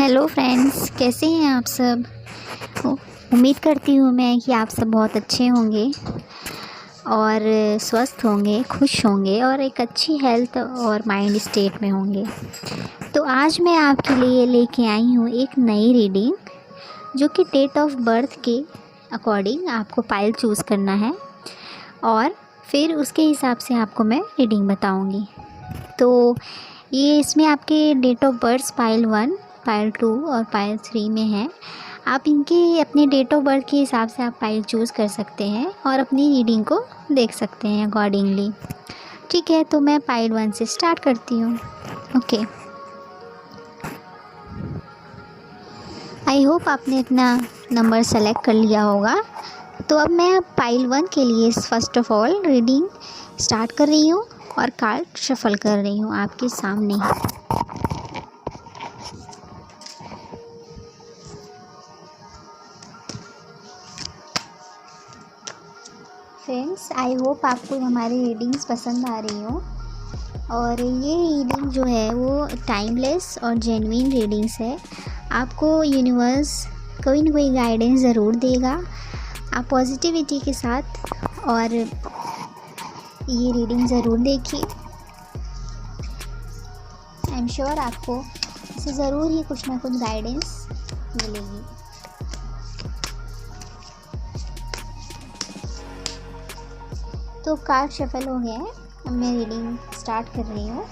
Hello friends, कैसे हैं आप सब। उम्मीद करती हूँ मैं कि आप सब बहुत अच्छे होंगे और स्वस्थ होंगे, खुश होंगे और एक अच्छी हेल्थ और माइंड स्टेट में होंगे। तो आज मैं आपके लिए लेके आई हूँ एक नई रीडिंग, जो कि डेट ऑफ बर्थ के अकॉर्डिंग आपको पाइल चूज़ करना है और फिर उसके हिसाब से आपको मैं रीडिंग बताऊँगी। तो ये इसमें आपके date of birth pile 1, pile 2 और पाइल 3 में है। आप इनके अपने डेट ऑफ बर्थ के हिसाब से आप पाइल चूज़ कर सकते हैं और अपनी रीडिंग को देख सकते हैं अकॉर्डिंगली। ठीक है, तो मैं पाइल 1 से स्टार्ट करती हूँ। ओके, आई होप आपने अपना नंबर सेलेक्ट कर लिया होगा। तो अब मैं पाइल 1 के लिए first of all reading start कर रही हूँ और कार्ड शफल कर रही हूँ आपके सामने ही। फ्रेंड्स, आई होप आपको हमारी रीडिंग्स पसंद आ रही हो और ये रीडिंग जो है वो टाइमलेस और जेन्युइन रीडिंग्स है। आपको यूनिवर्स कोई ना कोई गाइडेंस ज़रूर देगा। आप पॉजिटिविटी के साथ और ये रीडिंग ज़रूर देखिए। आई एम श्योर आपको इससे ज़रूर ही कुछ ना कुछ गाइडेंस मिलेगी। तो कार्ड शफल हो गया है, अब मैं रीडिंग स्टार्ट कर रही हूँ।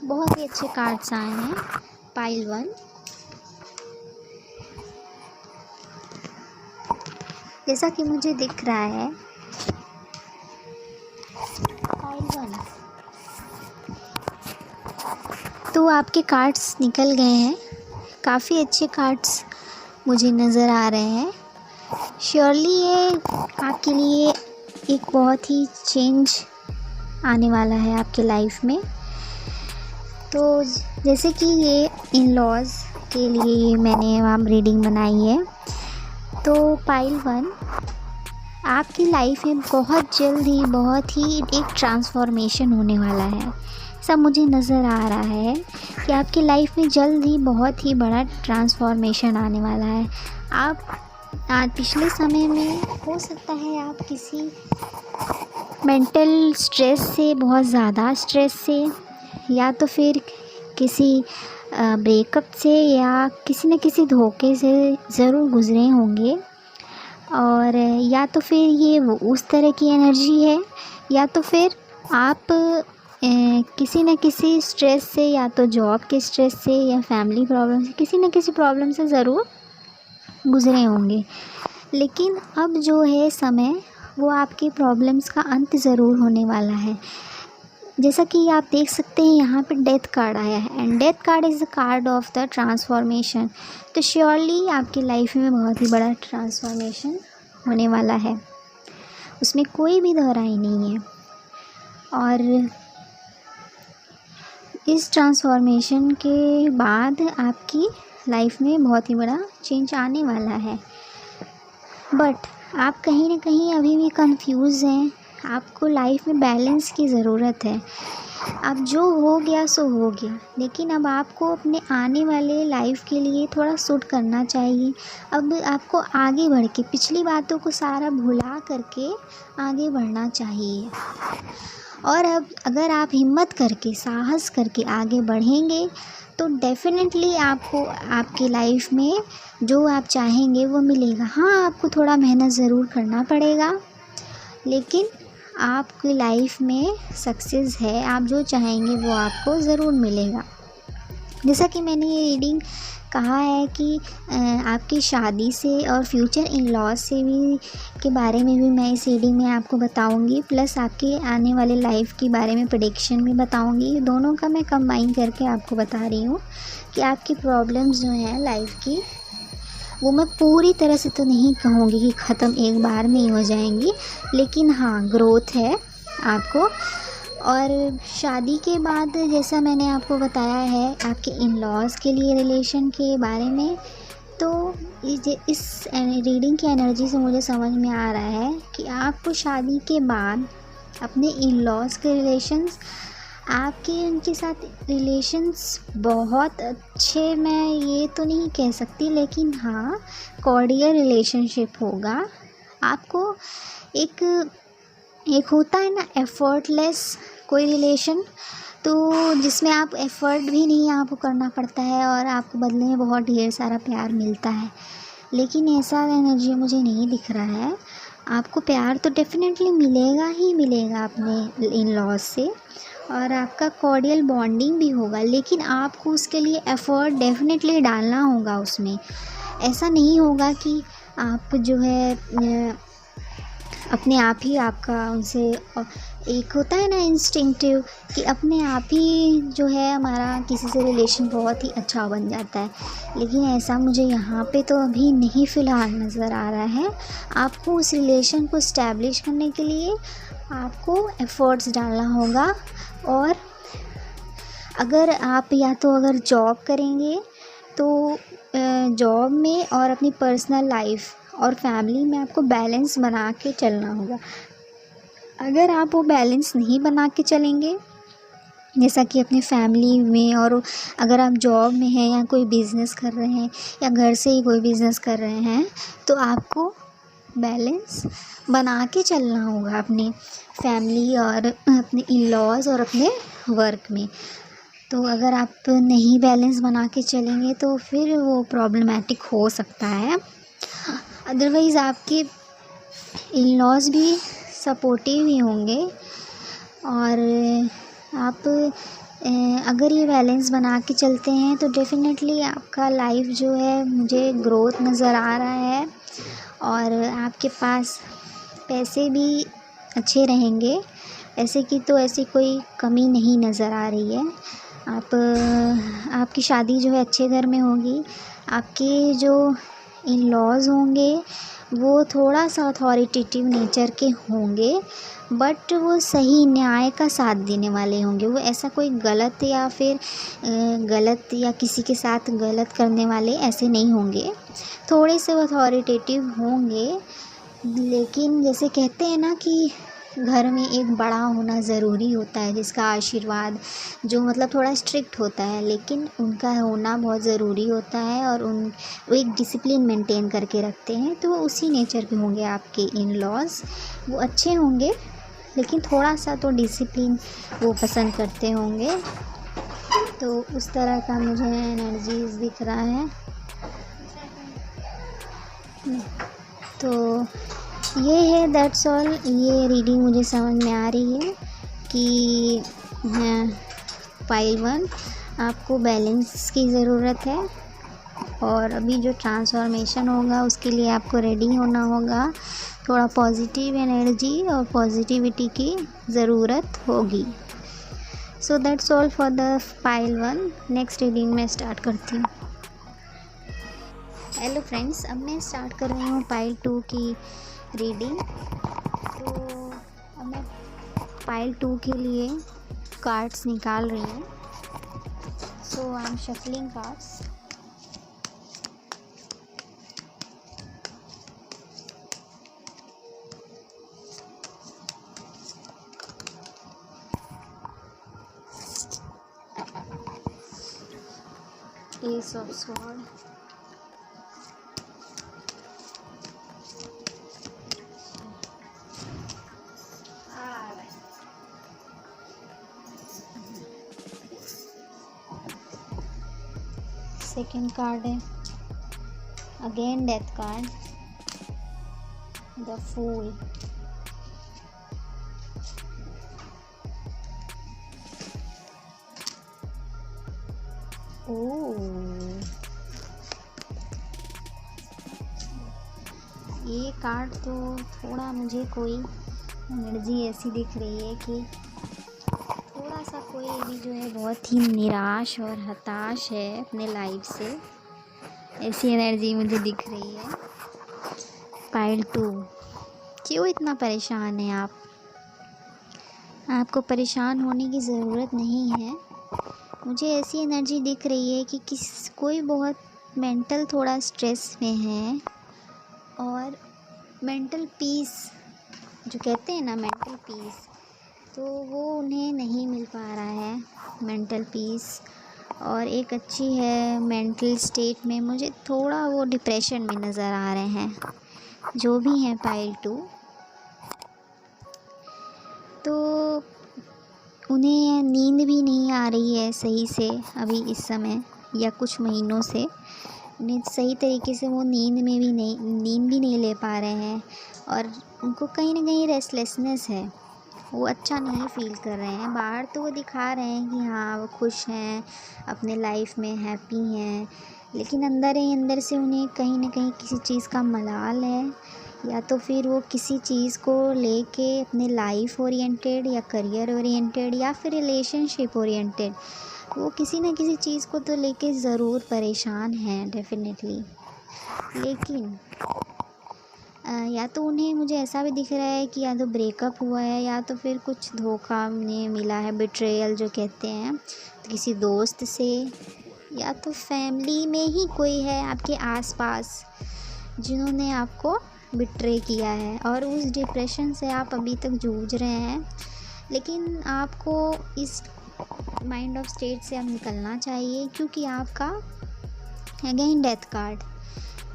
बहुत ही अच्छे कार्ड्स आए हैं पाइल 1। जैसा कि मुझे दिख रहा है पाइल 1, तो आपके कार्ड्स निकल गए हैं। काफ़ी अच्छे कार्ड्स मुझे नज़र आ रहे हैं। श्योरली ये आपके लिए एक बहुत ही चेंज आने वाला है आपके लाइफ में। तो जैसे कि ये इन लॉज के लिए मैंने वहाँ रीडिंग बनाई है। तो पाइल 1, आपकी लाइफ में बहुत जल्द ही बहुत ही एक ट्रांसफॉर्मेशन होने वाला है। सब मुझे नज़र आ रहा है कि आपकी लाइफ में जल्द ही बहुत ही बड़ा ट्रांसफॉर्मेशन आने वाला है। आप आज पिछले समय में हो सकता है आप किसी मेंटल स्ट्रेस से, बहुत ज़्यादा स्ट्रेस से, या तो फिर किसी ब्रेकअप से या किसी न किसी धोखे से ज़रूर गुज़रे होंगे। और या तो फिर ये वो उस तरह की एनर्जी है, या तो फिर आप किसी न किसी स्ट्रेस से, या तो जॉब के स्ट्रेस से या फैमिली प्रॉब्लम से, किसी न किसी प्रॉब्लम से ज़रूर गुज़रे होंगे। लेकिन अब जो है समय, वो आपकी प्रॉब्लम्स का अंत ज़रूर होने वाला है। जैसा कि आप देख सकते हैं यहाँ पे डेथ कार्ड आया है, and death card is the card of the transformation. तो श्योरली आपकी लाइफ में बहुत ही बड़ा ट्रांसफॉर्मेशन होने वाला है, उसमें कोई भी दोहराई नहीं है। और इस ट्रांसफॉर्मेशन के बाद आपकी लाइफ में बहुत ही बड़ा चेंज आने वाला है। बट आप कहीं ना कहीं अभी भी कंफ्यूज हैं। आपको लाइफ में बैलेंस की ज़रूरत है। अब जो हो गया सो हो गया, लेकिन अब आपको अपने आने वाले लाइफ के लिए थोड़ा सूट करना चाहिए। अब आपको आगे बढ़ के पिछली बातों को सारा भुला करके आगे बढ़ना चाहिए। और अब अगर आप हिम्मत करके, साहस करके आगे बढ़ेंगे तो डेफ़िनेटली आपको आपकी लाइफ में जो आप चाहेंगे वो मिलेगा। हाँ, आपको थोड़ा मेहनत ज़रूर करना पड़ेगा, लेकिन आपकी लाइफ में सक्सेस है। आप जो चाहेंगे वो आपको ज़रूर मिलेगा। जैसा कि मैंने ये रीडिंग कहा है कि आपकी शादी से और फ्यूचर इन लॉज से भी के बारे में भी मैं इस रीडिंग में आपको बताऊंगी, प्लस आपके आने वाले लाइफ के बारे में प्रेडिक्शन भी बताऊंगी। दोनों का मैं कंबाइन करके आपको बता रही हूँ कि आपकी प्रॉब्लम्स जो हैं लाइफ की, वो मैं पूरी तरह से तो नहीं कहूँगी कि ख़त्म एक बार में ही हो जाएंगी, लेकिन हाँ ग्रोथ है आपको। और शादी के बाद जैसा मैंने आपको बताया है आपके इन लॉज़ के लिए रिलेशन के बारे में, तो इस रीडिंग की एनर्जी से मुझे समझ में आ रहा है कि आपको शादी के बाद अपने इन लॉज़ के रिलेशंस, आपके उनके साथ रिलेशंस बहुत अच्छे, मैं ये तो नहीं कह सकती, लेकिन हाँ कॉर्डियल रिलेशनशिप होगा आपको। एक होता है ना एफ़र्टलेस कोई रिलेशन, तो जिसमें आप एफ़र्ट भी नहीं आपको करना पड़ता है और आपको बदले में बहुत ढेर सारा प्यार मिलता है, लेकिन ऐसा एनर्जी मुझे नहीं दिख रहा है। आपको प्यार तो डेफ़िनेटली मिलेगा ही मिलेगा अपने इन लॉज से, और आपका कॉर्डियल बॉन्डिंग भी होगा, लेकिन आपको उसके लिए एफ़र्ट डेफ़िनेटली डालना होगा उसमें। ऐसा नहीं होगा कि आप जो है अपने आप ही आपका उनसे, एक होता है ना इंस्टिंक्टिव कि अपने आप ही जो है हमारा किसी से रिलेशन बहुत ही अच्छा बन जाता है, लेकिन ऐसा मुझे यहाँ पे तो अभी नहीं फ़िलहाल नज़र आ रहा है। आपको उस रिलेशन को इस्टेब्लिश करने के लिए आपको एफ़र्ट्स डालना होगा, और अगर आप या तो अगर जॉब करेंगे तो जॉब में और अपनी पर्सनल लाइफ और फैमिली में आपको बैलेंस बना के चलना होगा। अगर आप वो बैलेंस नहीं बना के चलेंगे, जैसा कि अपनी फैमिली में, और अगर आप जॉब में हैं या कोई बिज़नेस कर रहे हैं या घर से ही कोई बिज़नेस कर रहे हैं, तो आपको बैलेंस बना के चलना होगा अपनी फैमिली और अपने इन लॉज़ और अपने वर्क में। तो अगर आप नहीं बैलेंस बना के चलेंगे तो फिर वो प्रॉब्लमेटिक हो सकता है। अदरवाइज़ आपके इन लॉज़ भी सपोर्टिव ही होंगे, और आप अगर ये बैलेंस बना के चलते हैं तो डेफ़िनेटली आपका लाइफ जो है मुझे ग्रोथ नज़र आ रहा है, और आपके पास पैसे भी अच्छे रहेंगे। पैसे की तो ऐसी कोई कमी नहीं नज़र आ रही है। आपकी शादी जो है अच्छे घर में होगी। आपके जो इन लॉज़ होंगे वो थोड़ा सा अथॉरिटेटिव नेचर के होंगे, बट वो सही न्याय का साथ देने वाले होंगे। वो ऐसा कोई गलत या फिर गलत या किसी के साथ गलत करने वाले ऐसे नहीं होंगे। थोड़े से वो अथॉरिटेटिव होंगे, लेकिन जैसे कहते हैं ना कि घर में एक बड़ा होना ज़रूरी होता है, जिसका आशीर्वाद जो मतलब थोड़ा स्ट्रिक्ट होता है, लेकिन उनका होना बहुत ज़रूरी होता है, और वो एक डिसिप्लिन मेंटेन करके रखते हैं। तो उसी नेचर के होंगे आपके इन लॉज़। वो अच्छे होंगे, लेकिन थोड़ा सा तो डिसिप्लिन वो पसंद करते होंगे। तो उस तरह का मुझे एनर्जीज़ दिख रहा है। तो ये है, दैट्स ऑल। ये रीडिंग मुझे समझ में आ रही है कि पाइल 1 आपको बैलेंस की ज़रूरत है, और अभी जो ट्रांसफॉर्मेशन होगा उसके लिए आपको रेडी होना होगा। थोड़ा पॉजिटिव एनर्जी और पॉजिटिविटी की ज़रूरत होगी। So that's all for the pile 1। Next reading में स्टार्ट करती हूँ। हेलो फ्रेंड्स, अब मैं स्टार्ट कर रही हूँ पाइल 2 की रीडिंग। तो अब मैं पाइल 2 के लिए कार्ड्स निकाल रही हूँ। So I am shuffling cards. Ace of Swords, second card है again death card, the fool. ये कार्ड तो थोड़ा मुझे कोई एनर्जी ऐसी दिख रही है कि थोड़ा सा कोई भी जो है बहुत ही निराश और हताश है अपने लाइफ से। ऐसी एनर्जी मुझे दिख रही है। पाइल 2, क्यों इतना परेशान हैं आप? आपको परेशान होने की ज़रूरत नहीं है। मुझे ऐसी एनर्जी दिख रही है कि कोई बहुत मेंटल थोड़ा स्ट्रेस में है, और मेंटल पीस जो कहते हैं ना, मेंटल पीस, तो वो उन्हें नहीं मिल पा रहा है, मेंटल पीस। और एक अच्छी है मेंटल स्टेट में, मुझे थोड़ा वो डिप्रेशन में नज़र आ रहे हैं जो भी हैं पाइल 2। तो उन्हें नींद भी नहीं आ रही है सही से अभी इस समय, या कुछ महीनों से उन्हें सही तरीके से वो नींद भी नहीं ले पा रहे हैं, और उनको कहीं ना कहीं रेस्टलेसनेस है। वो अच्छा नहीं फ़ील कर रहे हैं। बाहर तो वो दिखा रहे हैं कि हाँ वो खुश हैं, अपने लाइफ में हैप्पी हैं, लेकिन अंदर ही अंदर से उन्हें कहीं ना कहीं किसी चीज़ का मलाल है, या तो फिर वो किसी चीज़ को लेके अपने लाइफ ओरिएंटेड या करियर ओरिएंटेड या फिर रिलेशनशिप ओरिएंटेड, वो किसी न किसी चीज़ को तो लेके ज़रूर परेशान हैं डेफिनेटली। लेकिन या तो उन्हें, मुझे ऐसा भी दिख रहा है कि या तो ब्रेकअप हुआ है, या तो फिर कुछ धोखा उन्हें मिला है, बिट्रेयल जो कहते हैं, तो किसी दोस्त से, या तो फैमिली में ही कोई है आपके आसपास जिन्होंने आपको बिट्रे किया है, और उस डिप्रेशन से आप अभी तक जूझ रहे हैं। लेकिन आपको इस माइंड ऑफ स्टेट से अब निकलना चाहिए, क्योंकि आपका अगेन डेथ कार्ड,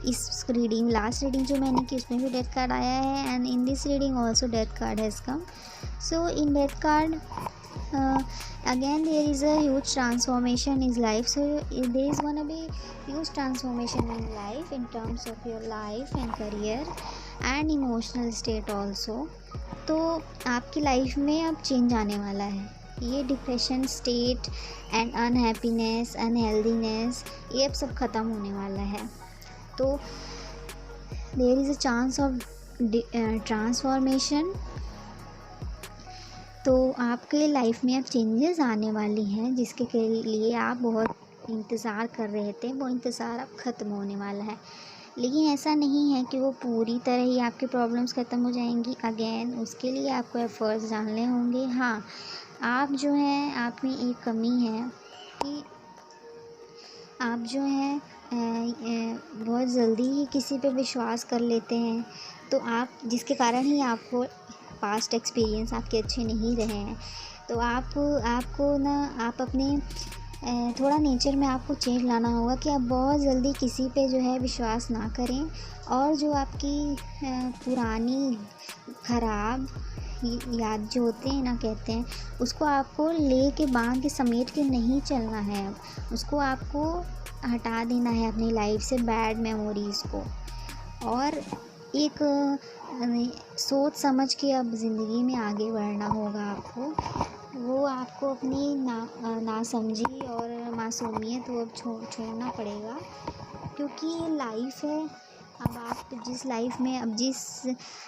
इस रीडिंग, लास्ट रीडिंग जो मैंने की उसमें भी डेथ कार्ड आया है, and in this reading also death card has come. So in death card again there is a huge transformation in life, so there is gonna be huge transformation in life in terms of your life and career and emotional state also। तो आपकी life में अब change आने वाला है। ये depression state and unhappiness, unhealthiness, ये अब सब ख़त्म होने वाला है। तो there is a chance of transformation. तो आपके लाइफ में अब चेंजेस आने वाली हैं, जिसके लिए आप बहुत इंतज़ार कर रहे थे, वो इंतज़ार अब ख़त्म होने वाला है। लेकिन ऐसा नहीं है कि वो पूरी तरह ही आपकी प्रॉब्लम्स ख़त्म हो जाएंगी। अगेन उसके लिए आपको एफर्ट्स डालने होंगे। हाँ, आप जो हैं, आप में एक कमी है कि आप जो हैं बहुत जल्दी ही किसी पे विश्वास कर लेते हैं, तो आप, जिसके कारण ही आपको पास्ट एक्सपीरियंस आपके अच्छे नहीं रहे हैं। तो आपको ना, आप अपने थोड़ा नेचर में आपको चेंज लाना होगा कि आप बहुत जल्दी किसी पे जो है विश्वास ना करें, और जो आपकी पुरानी ख़राब याद जो होते हैं ना, कहते हैं, उसको आपको ले के बांध के समेट के नहीं चलना है। अब उसको आपको हटा देना है अपनी लाइफ से, बैड मेमोरीज़ को, और एक सोच समझ के अब ज़िंदगी में आगे बढ़ना होगा आपको। वो आपको अपनी नासमझी और मासूमियत वो अब छोड़ना पड़ेगा, क्योंकि ये लाइफ है। अब आप जिस लाइफ में, अब जिस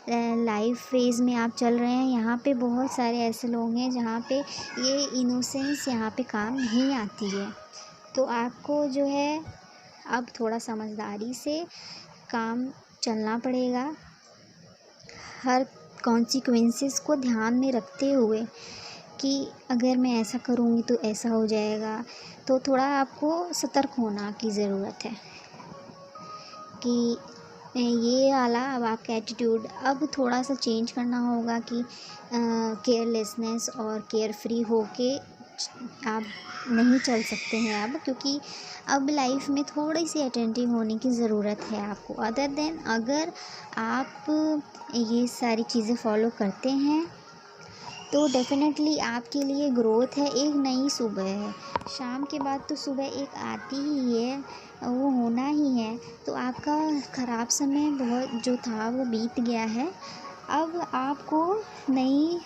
लाइफ फेज़ में आप चल रहे हैं, यहाँ पे बहुत सारे ऐसे लोग हैं जहाँ पे ये इनोसेंस यहाँ पे काम नहीं आती है। तो आपको जो है अब थोड़ा समझदारी से काम चलना पड़ेगा, हर कॉन्सिक्वेंसेस को ध्यान में रखते हुए कि अगर मैं ऐसा करूँगी तो ऐसा हो जाएगा। तो थोड़ा आपको सतर्क होना की ज़रूरत है कि ये वाला अब आपका एटीट्यूड अब थोड़ा सा चेंज करना होगा कि केयरलेसनेस और केयर फ्री होके आप नहीं चल सकते हैं अब, क्योंकि अब लाइफ में थोड़ी सी अटेंटिव होने की ज़रूरत है आपको। अदर देन अगर आप ये सारी चीज़ें फॉलो करते हैं तो डेफ़िनेटली आपके लिए ग्रोथ है। एक नई सुबह है, शाम के बाद तो सुबह एक आती ही है, वो होना ही है। तो आपका ख़राब समय बहुत जो था वो बीत गया है। अब आपको नई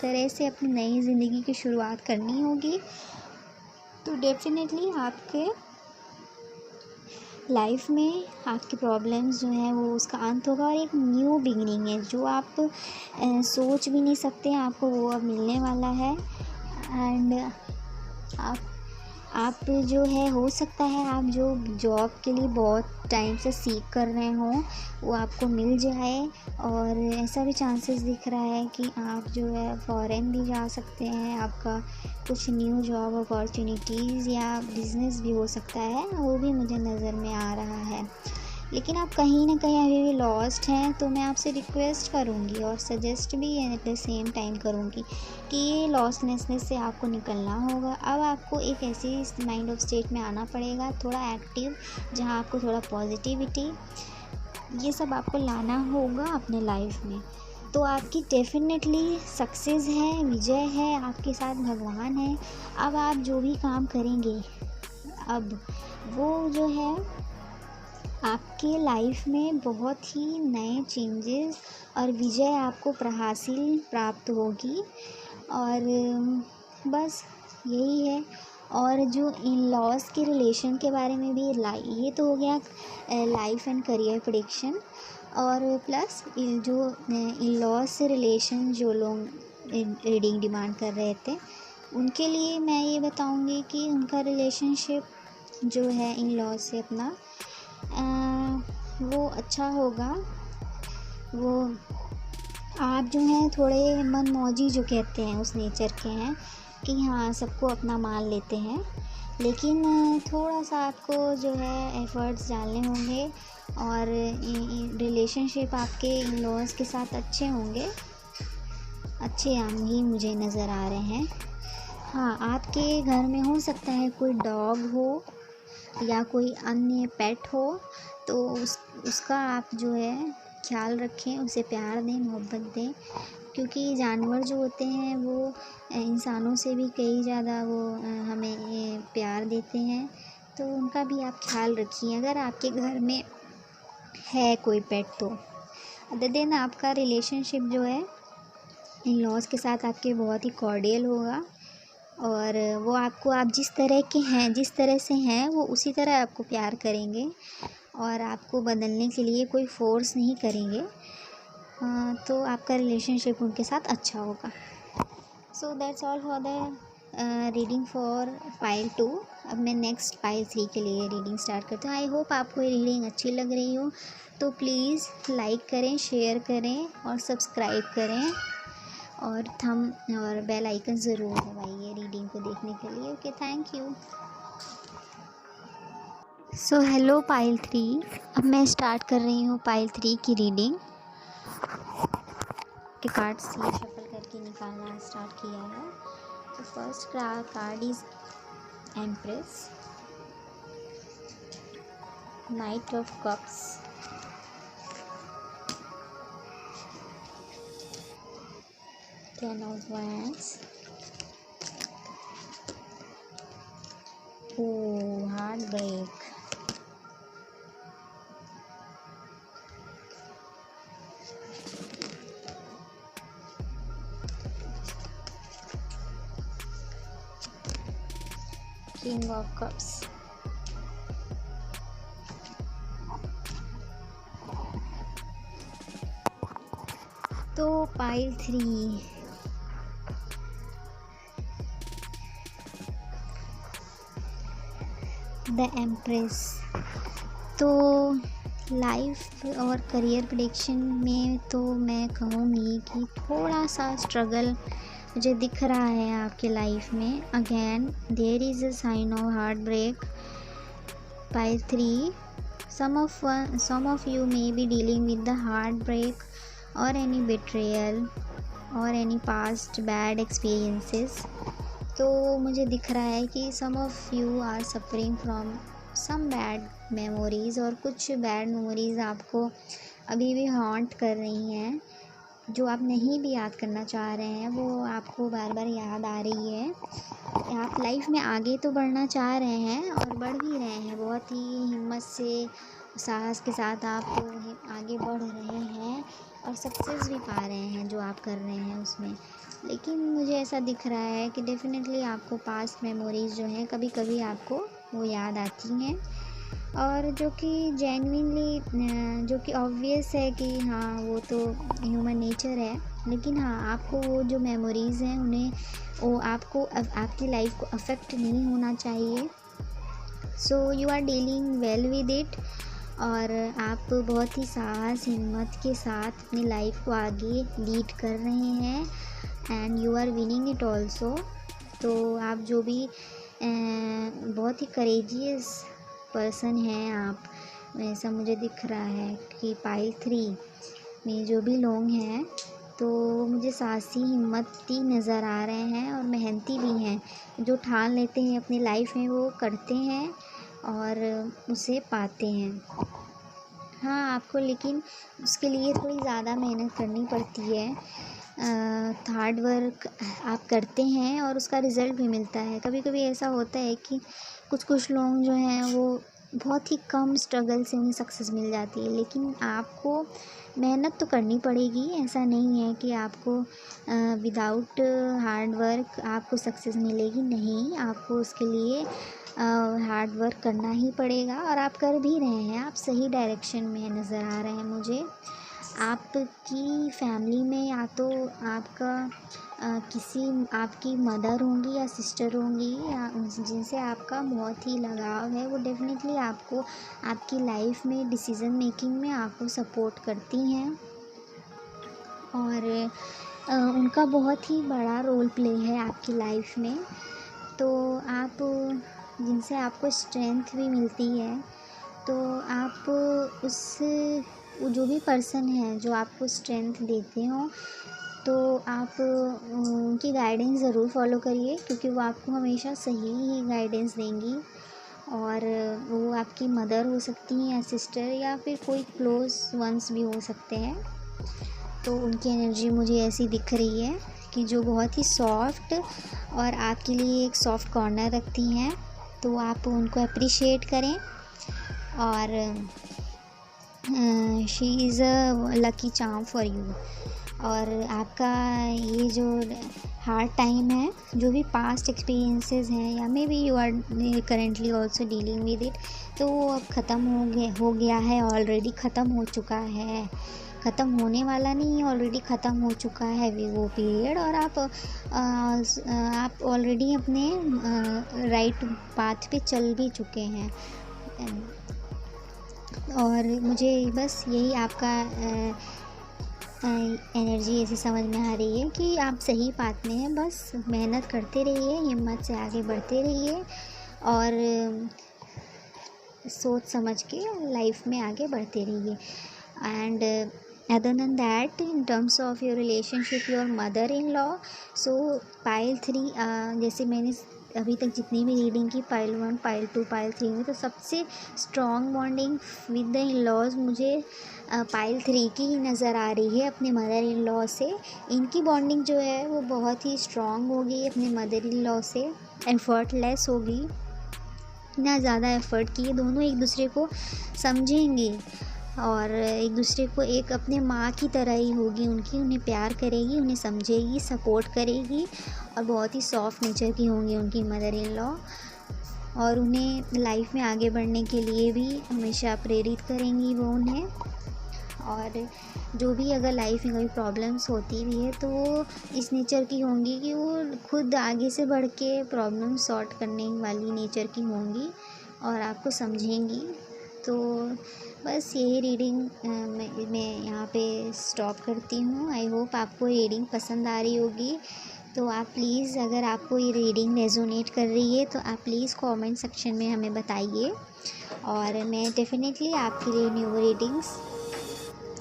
तरह से अपनी नई ज़िंदगी की शुरुआत करनी होगी। तो डेफ़िनेटली आपके लाइफ में आपकी प्रॉब्लम्स जो हैं वो उसका अंत होगा, और एक न्यू बिगिनिंग है जो आप सोच भी नहीं सकते, आपको वो अब मिलने वाला है। एंड आप आप जो है, हो सकता है आप जो जॉब के लिए बहुत टाइम से सीख कर रहे हो वो आपको मिल जाए, और ऐसा भी चांसेस दिख रहा है कि आप जो है फॉरेन भी जा सकते हैं। आपका कुछ न्यू जॉब अपॉर्चुनिटीज़ या बिज़नेस भी हो सकता है, वो भी मुझे नज़र में आ रहा है। लेकिन आप कहीं ना कहीं अभी भी लॉस्ट हैं, तो मैं आपसे रिक्वेस्ट करूँगी और सजेस्ट भी एट द सेम टाइम करूँगी कि ये लॉसनेसनेस से आपको निकलना होगा। अब आपको एक ऐसी माइंड ऑफ स्टेट में आना पड़ेगा, थोड़ा एक्टिव, जहाँ आपको थोड़ा पॉजिटिविटी, ये सब आपको लाना होगा अपने लाइफ में। तो आपकी डेफिनेटली सक्सेस है, विजय है, आपके साथ भगवान है। अब आप जो भी काम करेंगे, अब वो जो है आपके लाइफ में बहुत ही नए चेंजेस और विजय आपको हासिल प्राप्त होगी। और बस यही है। और जो इन लॉस के रिलेशन के बारे में भी ये तो हो गया लाइफ एंड करियर प्रेडिक्शन। और प्लस जो इन लॉस से रिलेशन जो लोग रीडिंग डिमांड कर रहे थे, उनके लिए मैं ये बताऊंगी कि उनका रिलेशनशिप जो है इन लॉस से अपना वो अच्छा होगा। वो आप जो हैं थोड़े मनमौजी जो कहते हैं उस नेचर के हैं कि हाँ सबको अपना मान लेते हैं, लेकिन थोड़ा सा आपको जो है एफ़र्ट्स डालने होंगे और रिलेशनशिप आपके इन लॉज के साथ अच्छे होंगे, अच्छे ही मुझे नज़र आ रहे हैं। हाँ, आपके घर में हो सकता है कोई डॉग हो या कोई अन्य पेट हो, तो उसका आप जो है ख्याल रखें, उसे प्यार दें, मोहब्बत दें, क्योंकि जानवर जो होते हैं वो इंसानों से भी कई ज़्यादा वो हमें प्यार देते हैं, तो उनका भी आप ख्याल रखिए अगर आपके घर में है कोई पेट। तो अदर देन आपका रिलेशनशिप जो है इन लॉज के साथ आपके बहुत ही कॉर्डियल होगा, और वो आपको आप जिस तरह के हैं, जिस तरह से हैं, वो उसी तरह आपको प्यार करेंगे और आपको बदलने के लिए कोई फ़ोर्स नहीं करेंगे। तो आपका रिलेशनशिप उनके साथ अच्छा होगा। So that's all for the reading for pile 2। अब मैं नेक्स्ट पाइल 3 के लिए रीडिंग स्टार्ट करती हूँ। आई होप आपको ये रीडिंग अच्छी लग रही हो, तो प्लीज़ लाइक करें, शेयर करें और सब्सक्राइब करें, और थम और बेल आइकन ज़रूर दबाइए रीडिंग को देखने के लिए। Okay, thank you. So hello pile 3। अब मैं स्टार्ट कर रही हूँ पाइल 3 की रीडिंग। के कार्ड्स ये शफल करके निकालना स्टार्ट किया है। तो first card is empress, knight of cups, ten of wands, heart break, king of cups. तो पाइल 3, द एम्प्रेस। तो लाइफ और करियर प्रेडिक्शन में तो मैं कहूँगी कि थोड़ा सा स्ट्रगल मुझे दिख रहा है आपके लाइफ में। Again there is a sign of heart break. Pile 3, some of you may be dealing with the heartbreak or any betrayal or any past bad experiences। तो मुझे दिख रहा है कि some of you are suffering from some bad memories, और कुछ bad memories आपको अभी भी हॉन्ट कर रही हैं, जो आप नहीं भी याद करना चाह रहे हैं, वो आपको बार बार याद आ रही है। आप लाइफ में आगे तो बढ़ना चाह रहे हैं और बढ़ भी रहे हैं, बहुत ही हिम्मत से, साहस के साथ आप आगे बढ़ रहे हैं और सक्सेस भी पा रहे हैं जो आप कर रहे हैं उसमें। लेकिन मुझे ऐसा दिख रहा है कि डेफ़िनेटली आपको पास्ट मेमोरीज़ जो हैं कभी कभी आपको वो याद आती हैं, और जो कि जेन्युइनली, जो कि ऑब्वियस है कि हाँ वो तो ह्यूमन नेचर है, लेकिन हाँ, आपको वो जो मेमोरीज़ हैं उन्हें वो आपको आपकी लाइफ को अफेक्ट नहीं होना चाहिए। So you are dealing well with it, और आप बहुत ही साहस हिम्मत के साथ अपनी लाइफ को आगे लीड कर रहे हैं and you are winning it also. तो आप जो भी बहुत ही करेजियस पर्सन हैं आप, ऐसा मुझे दिख रहा है कि पाइल 3 में जो भी लोग हैं तो मुझे साहसी हिम्मती नज़र आ रहे हैं और मेहनती भी हैं। जो ठान लेते हैं अपनी लाइफ में वो करते हैं और उसे पाते हैं। हाँ, आपको लेकिन उसके लिए थोड़ी ज़्यादा मेहनत करनी पड़ती है। हार्ड वर्क आप करते हैं और उसका रिज़ल्ट भी मिलता है। कभी कभी ऐसा होता है कि कुछ लोग जो हैं वो बहुत ही कम स्ट्रगल से उन्हें सक्सेस मिल जाती है, लेकिन आपको मेहनत तो करनी पड़ेगी। ऐसा नहीं है कि आपको विदाउट हार्ड वर्क आपको सक्सेस मिलेगी, नहीं, आपको उसके लिए हार्ड वर्क करना ही पड़ेगा और आप कर भी रहे हैं। आप सही डायरेक्शन में नज़र आ रहे हैं मुझे। आपकी फैमिली में या तो आपका आपकी मदर होंगी या सिस्टर होंगी या जिनसे आपका बहुत ही लगाव है, वो डेफिनेटली आपको आपकी लाइफ में डिसीज़न मेकिंग में आपको सपोर्ट करती हैं और उनका बहुत ही बड़ा रोल प्ले है आपकी लाइफ में। तो आप जिनसे आपको स्ट्रेंथ भी मिलती है, तो आप उस जो भी पर्सन है जो आपको स्ट्रेंथ देते हों, तो आप उनकी गाइडेंस ज़रूर फॉलो करिए, क्योंकि वो आपको हमेशा सही ही गाइडेंस देंगी। और वो आपकी मदर हो सकती हैं या सिस्टर या फिर कोई क्लोज वंस भी हो सकते हैं। तो उनकी एनर्जी मुझे ऐसी दिख रही है कि जो बहुत ही सॉफ्ट और आपके लिए एक सॉफ्ट कॉर्नर रखती हैं, तो आप उनको अप्रिशिएट करें। और she is a lucky charm for you. और आपका ये जो हार्ड टाइम है, जो भी पास्ट एक्सपीरियंसेस हैं या maybe you are currently also dealing with it, तो वो अब ख़त्म हो गया है, ऑलरेडी ख़त्म हो चुका है। ख़त्म होने वाला नहीं, ऑलरेडी ख़त्म हो चुका है वो पीरियड। और आप ऑलरेडी अपने राइट पाथ पे चल भी चुके हैं। और मुझे बस यही आपका एनर्जी ऐसी समझ में आ रही है कि आप सही पाथ में हैं। बस मेहनत करते रहिए, हिम्मत से आगे बढ़ते रहिए और सोच समझ के लाइफ में आगे बढ़ते रहिए। And other than that, in terms of your relationship your mother in law, so pile 3, जैसे मैंने अभी तक जितनी भी रीडिंग की, पाइल 1, पाइल 2, पाइल 3 में, तो सबसे strong bonding with the in laws मुझे पाइल 3 की ही नज़र आ रही है अपने मदर इन लॉ से। इनकी बॉन्डिंग जो है वो बहुत ही स्ट्रॉन्ग होगी अपने मदर इन लॉ से, एफर्टलेस होगी, इतना ज़्यादा एफ़र्ट कि ये दोनों एक दूसरे को समझेंगे और एक दूसरे को एक अपने माँ की तरह ही होगी उनकी, उन्हें प्यार करेगी, उन्हें समझेगी, सपोर्ट करेगी और बहुत ही सॉफ्ट नेचर की होंगी उनकी मदर इन लॉ। और उन्हें लाइफ में आगे बढ़ने के लिए भी हमेशा प्रेरित करेंगी वो उन्हें। और जो भी अगर लाइफ में कोई प्रॉब्लम्स होती भी है तो वो इस नेचर की होंगी कि वो खुद आगे से बढ़ के प्रॉब्लम सॉर्ट करने वाली नेचर की होंगी और आपको समझेंगी। तो बस यही रीडिंग मैं यहाँ पे स्टॉप करती हूँ। आई होप आपको रीडिंग पसंद आ रही होगी। तो आप प्लीज़, अगर आपको ये रीडिंग रेजोनेट कर रही है तो आप प्लीज़ कमेंट सेक्शन में हमें बताइए और मैं डेफिनेटली आपके लिए न्यू रीडिंग्स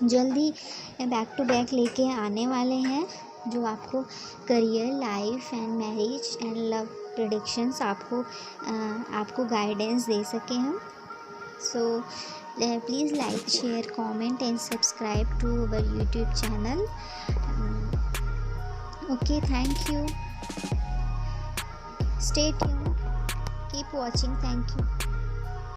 जल्दी बैक टू बैक लेके आने वाले हैं, जो आपको career, life and marriage and love predictions आपको गाइडेंस दे सके हम। So please like, share, comment and subscribe to our YouTube channel. Okay, thank you, stay tuned, keep watching, thank you.